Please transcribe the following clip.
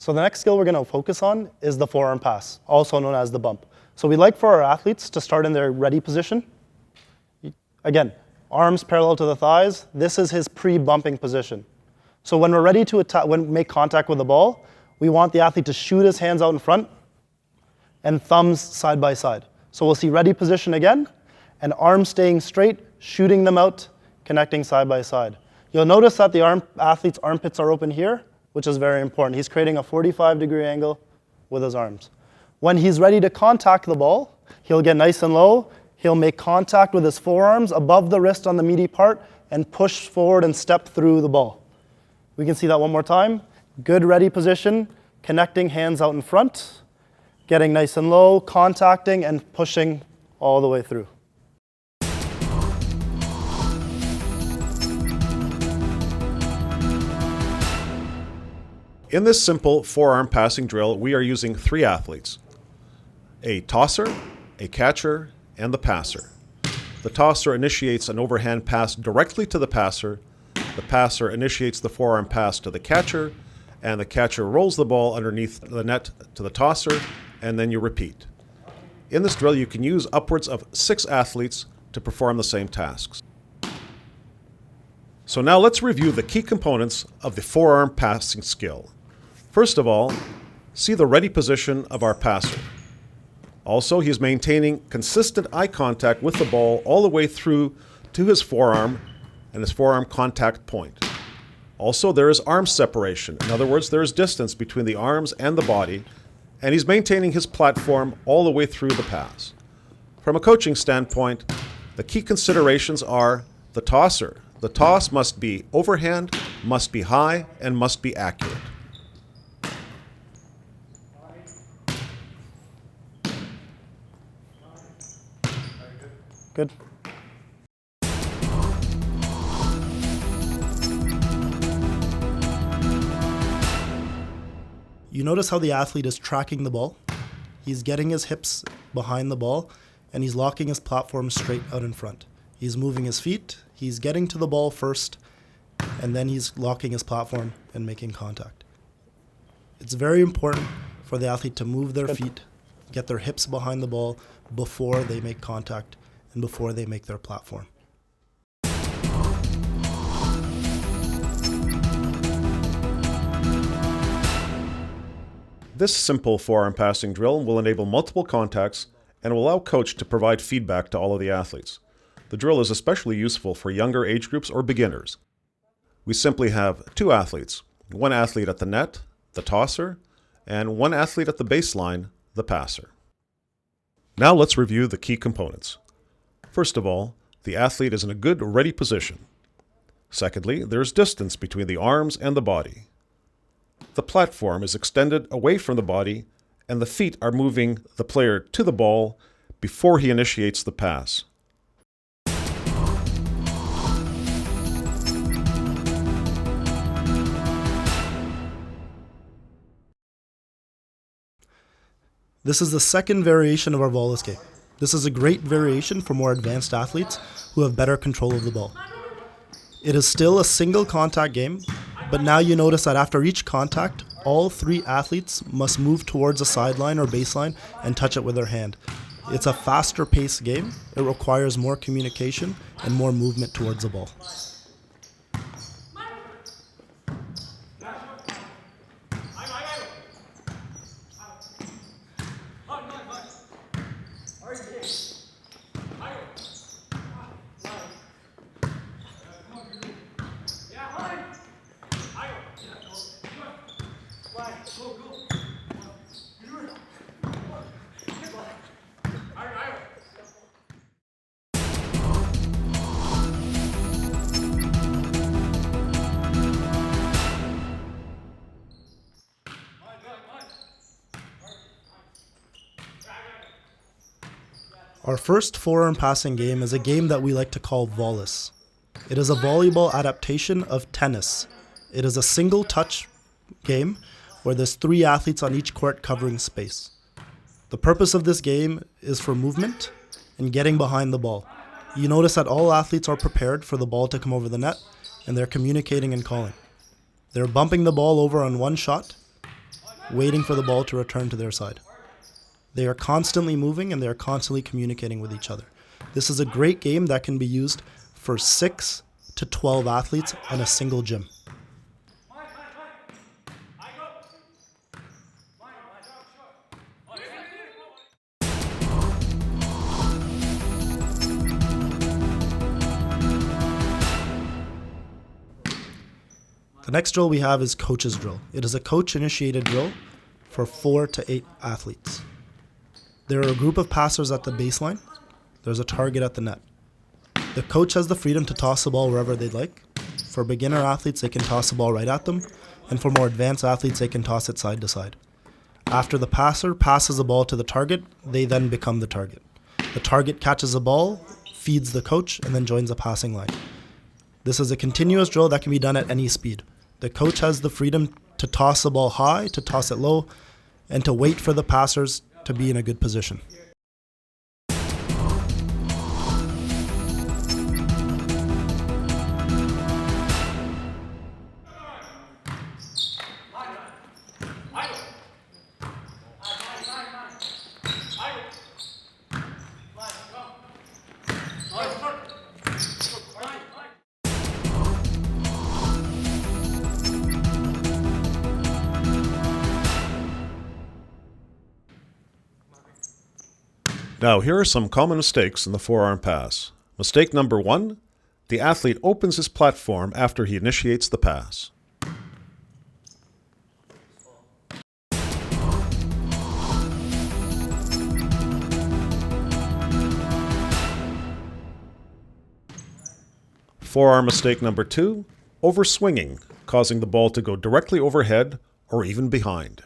So the next skill we're going to focus on is the forearm pass, also known as the bump. So we like for our athletes to start in their ready position. Again, arms parallel to the thighs. This is his pre-bumping position. So when we're ready to make contact with the ball, we want the athlete to shoot his hands out in front and thumbs side by side. So we'll see ready position again, and arms staying straight, shooting them out, connecting side by side. You'll notice that the athlete's armpits are open here, which is very important. He's creating a 45-degree angle with his arms. When he's ready to contact the ball, he'll get nice and low. He'll make contact with his forearms above the wrist on the meaty part and push forward and step through the ball. We can see that one more time. Good ready position, connecting hands out in front, getting nice and low, contacting and pushing all the way through. In this simple forearm passing drill, we are using 3 athletes: a tosser, a catcher, and the passer. The tosser initiates an overhand pass directly to the passer. The passer initiates the forearm pass to the catcher, and the catcher rolls the ball underneath the net to the tosser, and then you repeat. In this drill, you can use upwards of 6 athletes to perform the same tasks. So now let's review the key components of the forearm passing skill. First of all, see the ready position of our passer. Also, he is maintaining consistent eye contact with the ball all the way through to his forearm and his forearm contact point. Also, there is arm separation. In other words, there is distance between the arms and the body, and he's maintaining his platform all the way through the pass. From a coaching standpoint, the key considerations are the tosser. The toss must be overhand, must be high, and must be accurate. Good. You notice how the athlete is tracking the ball. He's getting his hips behind the ball, and he's locking his platform straight out in front. He's moving his feet, he's getting to the ball first, and then he's locking his platform and making contact. It's very important for the athlete to move their feet, get their hips behind the ball before they make contact and before they make their platform. This simple forearm passing drill will enable multiple contacts and will allow coach to provide feedback to all of the athletes. The drill is especially useful for younger age groups or beginners. We simply have 2 athletes, 1 athlete at the net, the tosser, and 1 athlete at the baseline, the passer. Now let's review the key components. First of all, the athlete is in a good ready position. Secondly, there is distance between the arms and the body. The platform is extended away from the body, and the feet are moving the player to the ball before he initiates the pass. This is the second variation of our Wallace game. This is a great variation for more advanced athletes who have better control of the ball. It is still a single contact game, but now you notice that after each contact, all 3 athletes must move towards a sideline or baseline and touch it with their hand. It's a faster paced game. It requires more communication and more movement towards the ball. Our first forearm passing game is a game that we like to call Wallace. It is a volleyball adaptation of tennis. It is a single touch game where there's 3 athletes on each court covering space. The purpose of this game is for movement and getting behind the ball. You notice that all athletes are prepared for the ball to come over the net, and they're communicating and calling. They're bumping the ball over on one shot, waiting for the ball to return to their side. They are constantly moving and they are constantly communicating with each other. This is a great game that can be used for 6 to 12 athletes in a single gym. The next drill we have is coach's drill. It is a coach-initiated drill for 4 to 8 athletes. There are a group of passers at the baseline. There's a target at the net. The coach has the freedom to toss the ball wherever they'd like. For beginner athletes, they can toss the ball right at them. And for more advanced athletes, they can toss it side to side. After the passer passes the ball to the target, they then become the target. The target catches the ball, feeds the coach, and then joins the passing line. This is a continuous drill that can be done at any speed. The coach has the freedom to toss the ball high, to toss it low, and to wait for the passers to be in a good position. Now, here are some common mistakes in the forearm pass. Mistake number 1, the athlete opens his platform after he initiates the pass. Forearm mistake number 2, overswinging, causing the ball to go directly overhead or even behind.